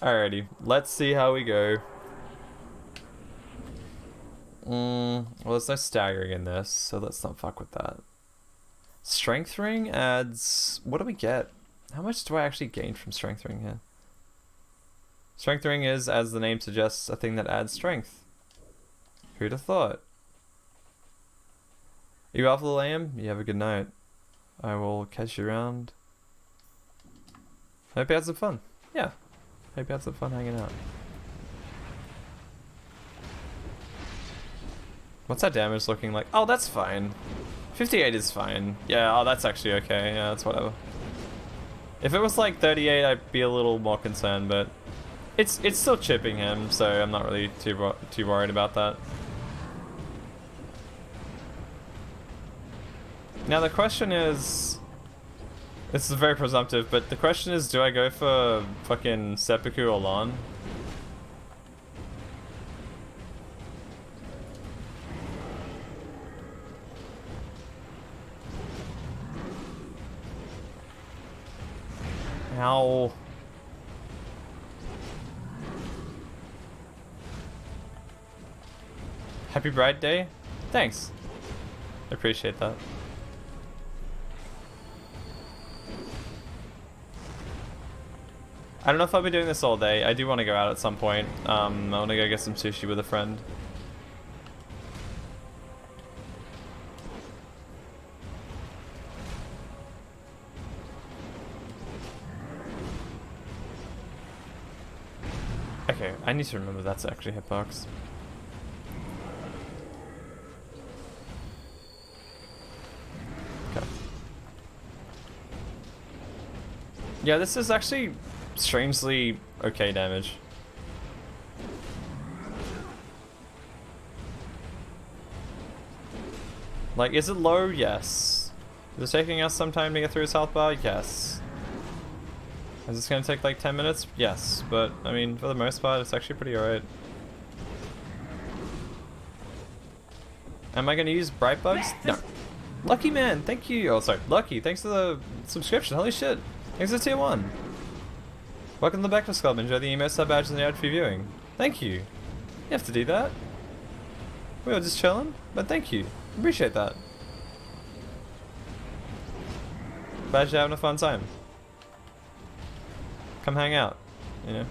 Alrighty, let's see how we go. Well, there's no staggering in this, so let's not fuck with that. Strength ring adds... What do we get? How much do I actually gain from strength ring here? Strength ring is, as the name suggests, a thing that adds strength. Who'd have thought? You Alpha Lamb? You have a good night. I will catch you around. Hope you had some fun. Yeah. Hope you had some fun hanging out. What's that damage looking like? Oh, that's fine. 58 is fine. Yeah, oh, that's actually okay. Yeah, that's whatever. If it was like 38, I'd be a little more concerned, but it's still chipping him, so I'm not really too worried about that. Now the question is, this is very presumptive, but the question is, do I go for fucking Seppuku or Lon? Ow. Happy Bride Day? Thanks. I appreciate that. I don't know if I'll be doing this all day. I do want to go out at some point. I want to go get some sushi with a friend. Okay, I need to remember that's actually hitbox. Okay. Yeah, this is actually strangely okay damage. Like, is it low? Yes. Is it taking us some time to get through his health bar? Yes. Is this gonna take like 10 minutes? Yes, but I mean, for the most part, it's actually pretty alright. Am I gonna use Bright Bugs? No. Lucky man, thank you. Oh, sorry, Lucky, thanks for the subscription. Holy shit. Thanks for tier 1. Welcome to the Breakfast Club. Enjoy the emo sub badges and the ad for viewing. Thank you. You have to do that. We were just chilling, but thank you. Appreciate that. Glad you're having a fun time. Come hang out, you know.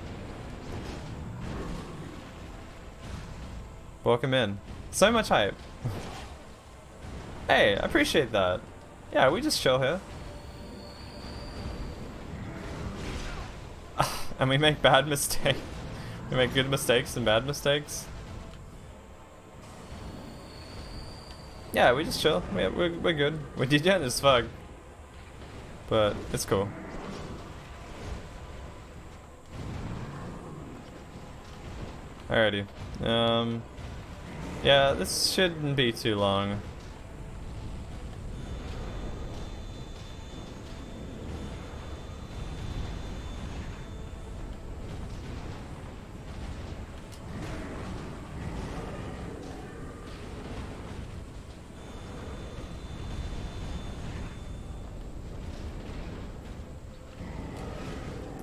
Welcome in. So much hype. Hey, I appreciate that. Yeah, we just chill here. And we make bad mistakes. We make good mistakes and bad mistakes. Yeah, we just chill. We're good. We're degenerate as fuck. But it's cool. Alrighty. Yeah, this shouldn't be too long.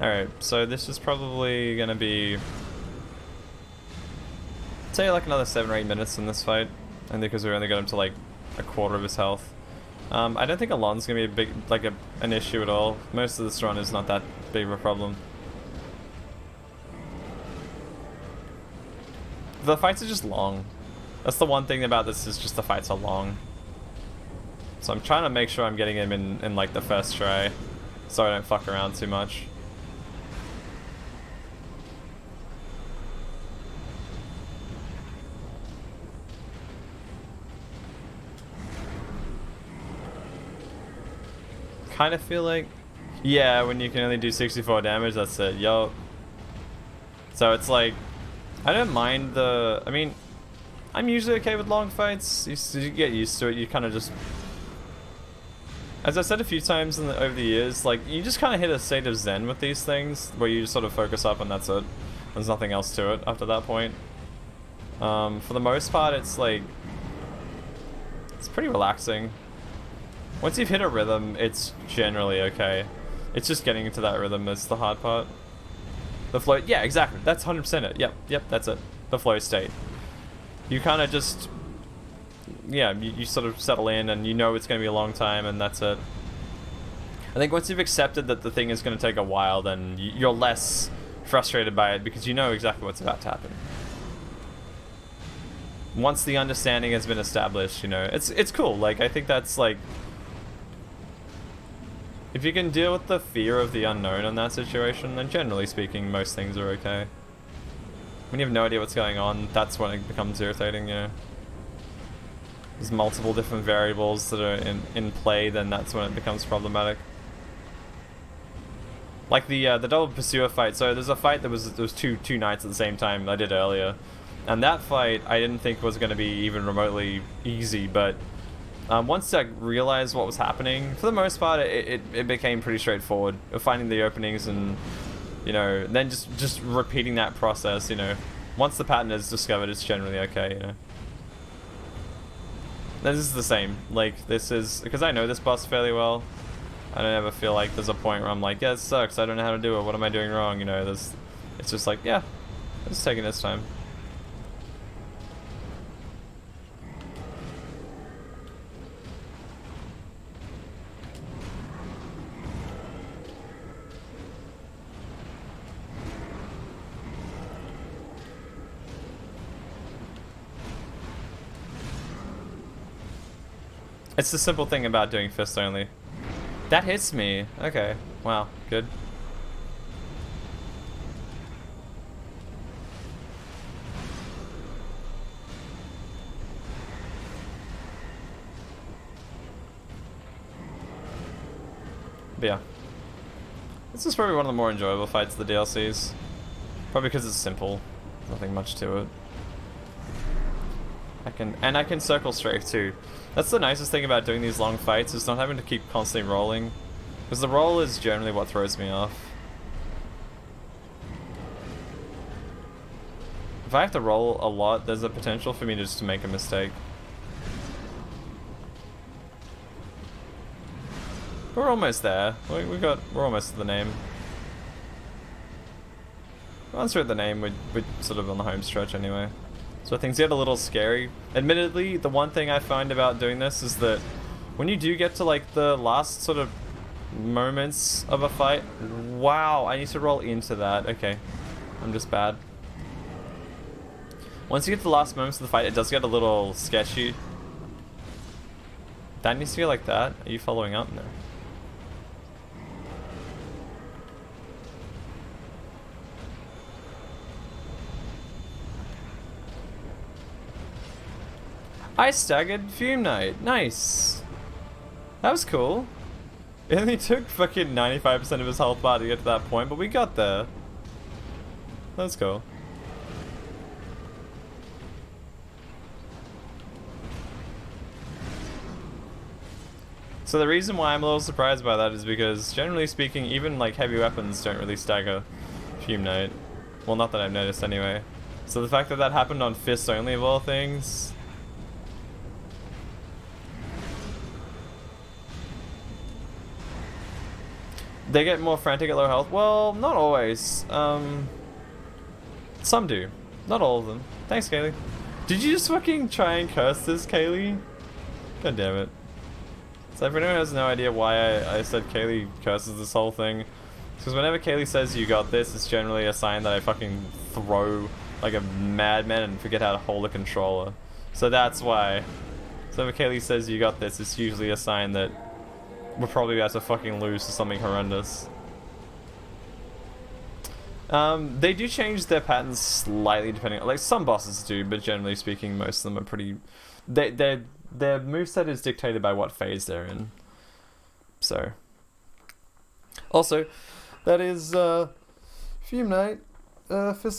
Alright, so this is probably gonna be... say like another 7 or 8 minutes in this fight, and because we only got him to like a quarter of his health. I don't think Alon's gonna be a big, like an issue at all. Most of this run is not that big of a problem. The fights are just long. That's the one thing about this, is just the fights are long. So I'm trying to make sure I'm getting him in like the first try, so I don't fuck around too much. Kind of feel like, yeah, when you can only do 64 damage, that's it. Yup. So it's like, I don't mind the, I mean, I'm usually okay with long fights. You get used to it. You kind of just, as I said a few times over the years, like, you just kind of hit a state of zen with these things, where you just sort of focus up and that's it. There's nothing else to it after that point. For the most part, it's like, it's pretty relaxing. Once you've hit a rhythm, it's generally okay. It's just getting into that rhythm is the hard part. The flow, yeah, exactly. That's 100% it. Yep, that's it. The flow state. You kind of just, yeah, you sort of settle in and you know it's going to be a long time and that's it. I think once you've accepted that the thing is going to take a while, then you're less frustrated by it because you know exactly what's about to happen. Once the understanding has been established, you know, it's cool. Like, I think that's like, if you can deal with the fear of the unknown in that situation, then generally speaking, most things are okay. When you have no idea what's going on, that's when it becomes irritating, you know. There's multiple different variables that are in play, then that's when it becomes problematic. Like the double pursuer fight. So there's a fight that was two knights at the same time I did earlier, and that fight I didn't think was going to be even remotely easy. But once I realized what was happening, for the most part, it became pretty straightforward. Finding the openings and, you know, then just repeating that process. You know, once the pattern is discovered, it's generally okay. You know. This is the same. Like, this is because I know this boss fairly well. I don't ever feel like there's a point where I'm like, yeah, it sucks, I don't know how to do it, what am I doing wrong, you know, it's just like, yeah, it's taking its time. It's the simple thing about doing fist only. That hits me. Okay. Wow. Good. But yeah. This is probably one of the more enjoyable fights of the DLCs. Probably because it's simple. Nothing much to it. I can circle strafe too. That's the nicest thing about doing these long fights, is not having to keep constantly rolling. Because the roll is generally what throws me off. If I have to roll a lot, there's a potential for me just to make a mistake. We're almost there. We're almost to the name. Once we're at the name, we're sort of on the home stretch anyway. So things get a little scary. Admittedly, the one thing I find about doing this is that when you do get to like the last sort of moments of a fight, wow, I need to roll into that. Okay, I'm just bad. Once you get to the last moments of the fight, it does get a little sketchy. That needs to be like that. Are you following up? No. I staggered Fume Knight. Nice. That was cool. It only took fucking 95% of his health bar to get to that point, but we got there. That was cool. So the reason why I'm a little surprised by that is because, generally speaking, even like heavy weapons don't really stagger Fume Knight. Well, not that I've noticed anyway. So the fact that that happened on fists only of all things... They get more frantic at low health? Well, not always. Some do. Not all of them. Thanks, Kaylee. Did you just fucking try and curse this, Kaylee? God damn it. So if anyone has no idea why I said Kaylee curses this whole thing, because whenever Kaylee says you got this, it's generally a sign that I fucking throw like a madman and forget how to hold a controller. So that's why. So if Kaylee says you got this, it's usually a sign that we're probably about to fucking lose to something horrendous. They do change their patterns slightly depending on, like, some bosses do, but generally speaking, most of them are pretty... Their moveset is dictated by what phase they're in. So. Also, that is, Fume Knight, for